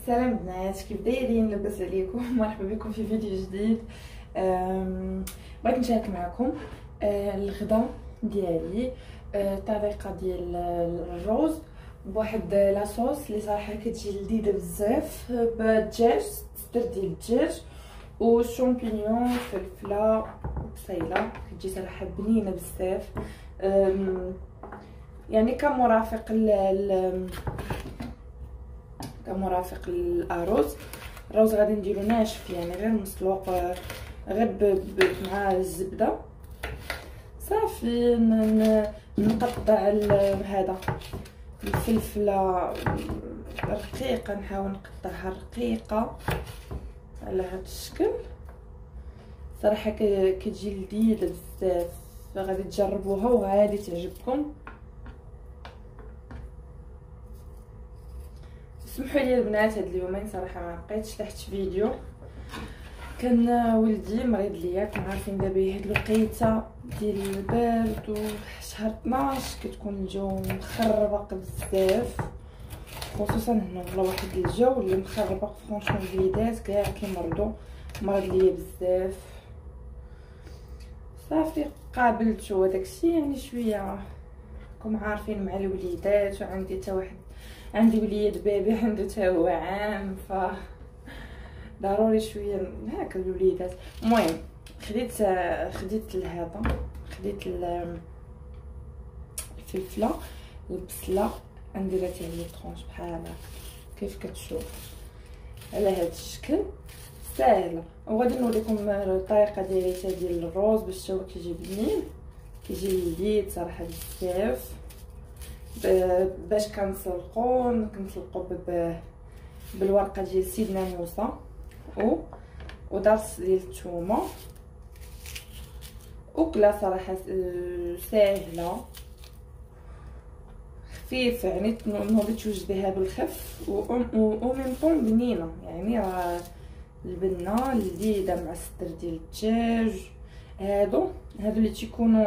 سلام بنات، كيف دايرين؟ لاباس عليكم؟ مرحبا بكم في فيديو جديد. بغيت نشارك معكم الغدا ديالي، طريقه ديال الروز بواحد لاصوص اللي صراحه كتجي لذيذه بزاف، بالدجاج، صدر ديال الدجاج وشامبينيون، فلفله وبصيله، كتجي صراحه بنينه بزاف. يعني كمرافق الارز. الرز غادي نديرو ناشف، يعني غير مسلوق، غير مع الزبده صافي. نقطع هذا الفلفله رقيقه، نحاول نقطعها رقيقه على هذا الشكل. صراحه كتجي لذيذه بزاف، غادي تجربوها وغادي تعجبكم. سمحوا لي البنات، هاد اليومين صراحه ما بقيتش تحت فيديو، كان ولدي مريض ليا. كما عارفين دابا هاد الوقيته ديال البرد وشهر 12 كتكون الجو مخربق بزاف، خصوصا هنا والله واحد الجو اللي مخربق. فرونشمون الوليدات كاع كيمرضوا، مرض ليا بزاف. صافي قابلته وداكشي، يعني شويه راكم عارفين مع الوليدات، وعندي حتى واحد، عندي وليد بيبي عنده حتى هو عام، ف ضروري شويه هكا الوليدات. المهم خديت هذا، خديت الفلفله، البصله، نديرها على طرونش بحال هكا كيف كتشوف على هذا الشكل، ساهله. وغادي نوريكم الطريقه ديالي ديال الروز باش هو كيجي بنين، كيجي لذيذ صراحه بزاف. باش كنسلقو بالورقه ديال سيدنا موسى ودرس ديال الثومه، وكلا صراحه ساهله خفيفه، يعني نوضي توجديها بالخف و ميم طون بنينه. يعني راه البنه لذيذه مع الصدر ديال الدجاج. هادو اللي تيكونوا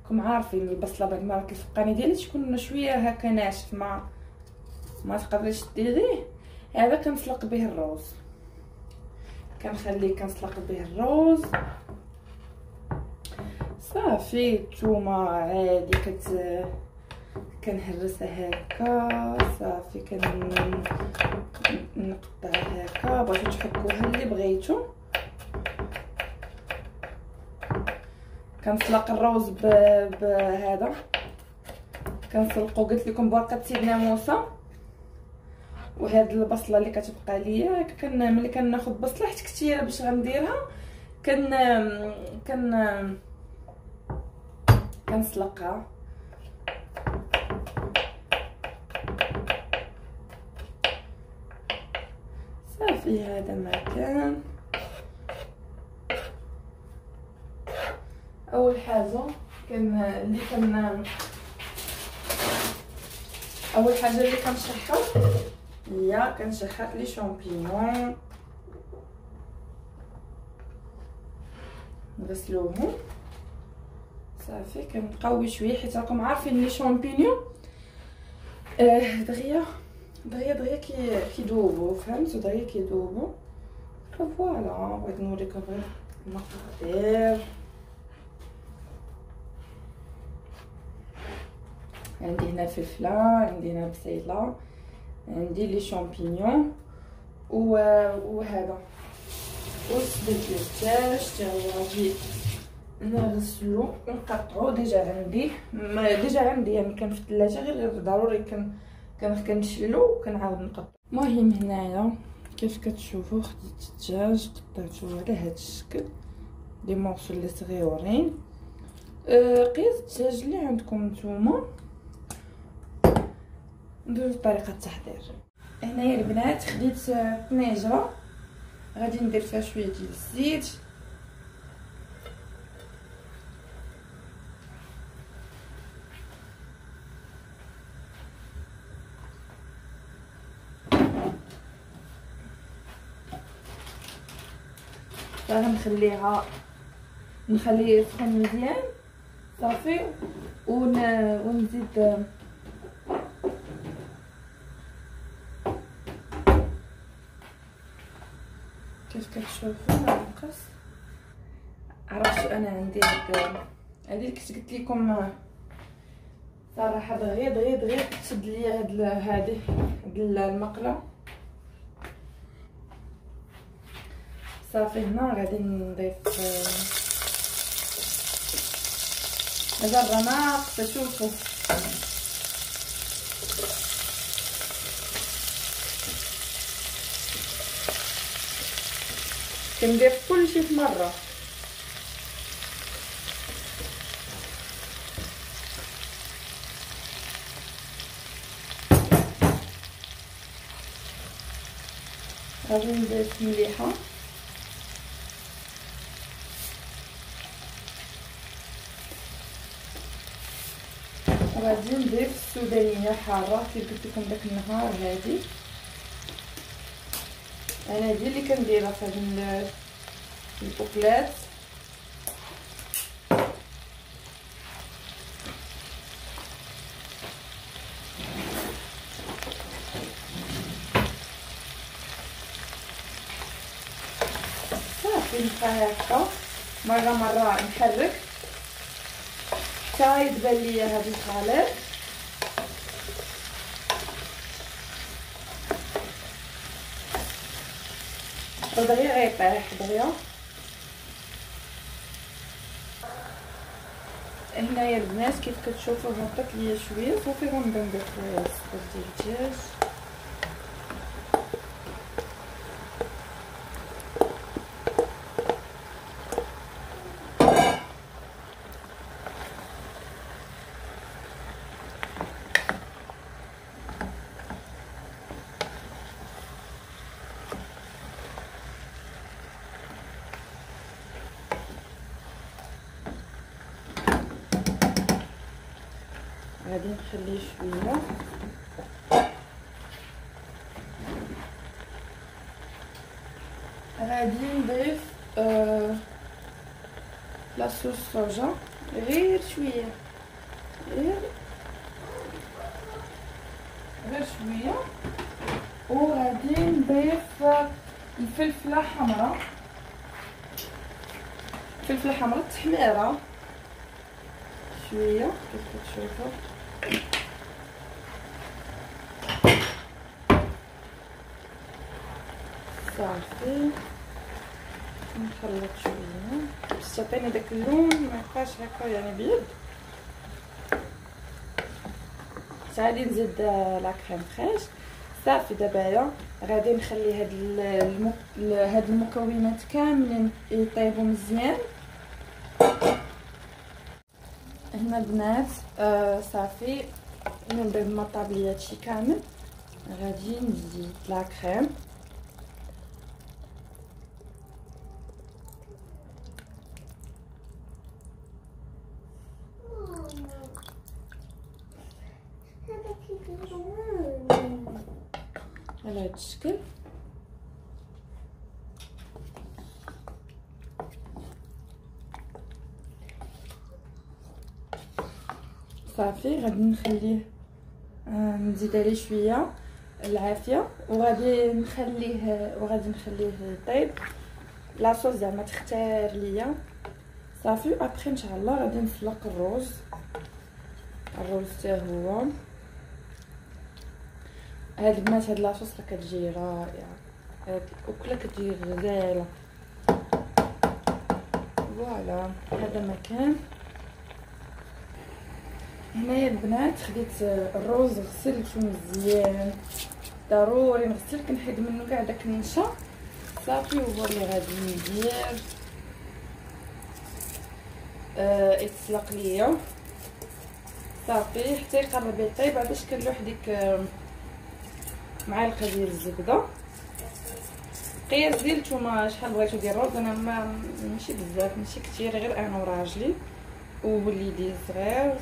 راكم عارفين البصله بعد ما الفقاني ديالي تكون شويه هكا ناشف، ما تقدريش ديريه. هذا كنسلق به الروز، كنسلق به الروز صافي. الثومه عادي كنهرسها هكا صافي، نقطعها هكا. بغيتو تحكوها اللي بغيتو. كنسلق الروز بهذا، كنسلقو قلت لكم بورقه سيدنا موسى. وهاد البصله اللي كتبقى ليا ملي كناخذ بصله حيت كثيره باش غنديرها، كنسلقها صافي. هذا ما كان. اول حاجه اللي كنشحر هي كنشحر لي شامبينيون، نغسلوهم صافي. كنقوي شويه حيت راكم عارفين لي شامبينيون دغيا كيذوبوا، فهمتوا؟ دغيا كيذوبوا. فوالا بغيت نوريكم غير المقادير. عندي هنا الفلفله، عندي هنا البصيله، عندي لي شامبينيون وهذا والصدر ديال الدجاج حتى هو غادي نغسلو ونقطعو. ديجا عندي يعني كان في الثلاجه، غير ضروري كنشلو وكنعاود نقطع. المهم هنايا كيف كتشوفوا خديت الدجاج قطعته على هذا الشكل، لي مورسو اللي صغيورين. قياس الدجاج اللي عندكم نتوما. ندوزو لطريقه التحضير. هنايا البنات خديت طنيجره، غادي ندير فيها شويه ديال الزيت، نخليه يسخن مزيان صافي. ونزيد كيف كتشوفوا ناقص. عرفت انا عندي هاد هذه كنت قلت لكم صراحه دغيا تشد ليا هذه المقله. صافي هنا غادي نضيف مازال ناقصه. شوفوا كندير كلشي في مره. غادي نضيف مليحه وغادي نضيف السودانيه حاره كيف قلت لكم داك النهار. هذه انا هذه اللي كنديرها في هاد البوكلات. صافي نبقى هكا مره نحرك حتى يتبان ليا هذا الخليط. دغيا غيطيح دغيا. هنايا البنات كيف كتشوفوا هبط ليا شويه. صافي غنبدا نضيف الصوص ديال الدجاج. غادي نخليه شويه. غادي نضيف لاصوص صوجا غير شويه، غير شويه. وغادي نضيف الفلفله حمراء، فلفله حمراء تحميره شويه كيف كتشوفوا. صافي نخلط شويه باش تعطيني داك اللون ما يبقاش هكا يعني بيض. غادي نزيد لا كريم فريش. صافي دابا غادي نخلي هاد المكونات كاملين يطيبوا مزيان. هنا البنات صافي من بعد ما طاب لي هادشي كامل غادي نزيد لا كريم. على هاد الشكل. صافي غادي نخليه نزيد عليه شويه العافيه وغادي نخليه يطيب. لاصوص زعما تختار ليا. صافي ابخي ان شاء الله غادي نسلق الرز حتى هو. هاد البنات هاد لاصوص راه كتجي رائعه، هاد الاكله كتجي غزاله. فوالا هذا مكان. هنايا البنات خديت الرز غسلته مزيان، ضروري نغسل كنحيد منه كاع داك النشا. صافي هو اللي غادي ندير يتسلق ليا صافي حتى يقرب يطيب. عادش كنلوح ديك معلقه ديال الزبده. قياس ديال نتوما شحال بغيتو ديال الرز. انا ماشي بزاف ماشي كثير، غير انا وراجلي ووليدي الصغير.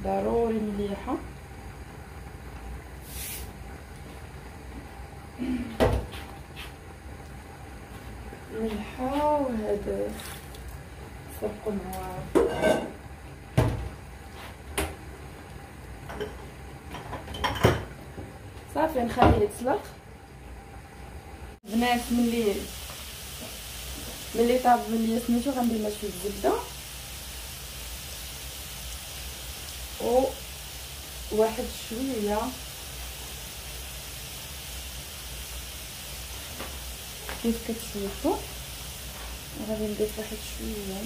ضروري مليحه. ملحه وهذا صبقوا معاه. صافي نخليه يتسلق بنات. ملي طاب ملي سميتو غندير له شويه الزبده و واحد شويه كيف كتشوفوا غادي نضيف واحد شويه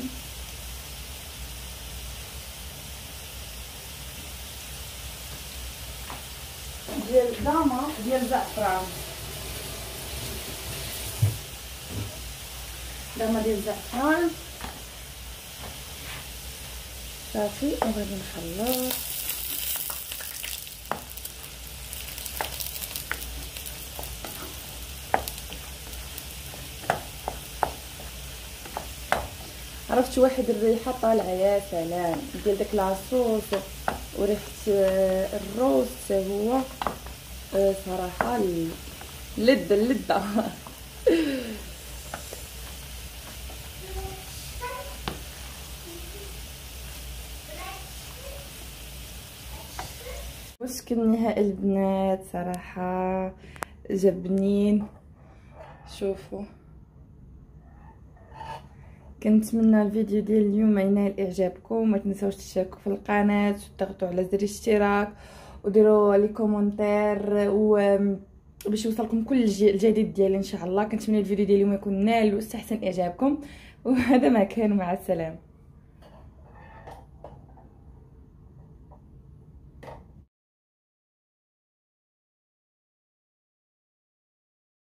ديال داما ديال زعفران، داما ديال الزعفران صافي. وغادي نخلط عرفت واحد الريحه طالعه يا سلام ديال داك لاصوص وريحه الروز هو صراحه اللذه مسك النهائي البنات صراحه جاب بنين. شوفوا كنتمنى الفيديو ديال اليوم ينال اعجابكم، ما تنساوش تشتركوا في القناه وتضغطوا على زر الاشتراك وديروا لي كومونتير باش يوصلكم كل الجديد ديالي ان شاء الله. كنتمنى الفيديو ديال اليوم يكون نال واستحسن اعجابكم، وهذا ما كان، مع السلامه.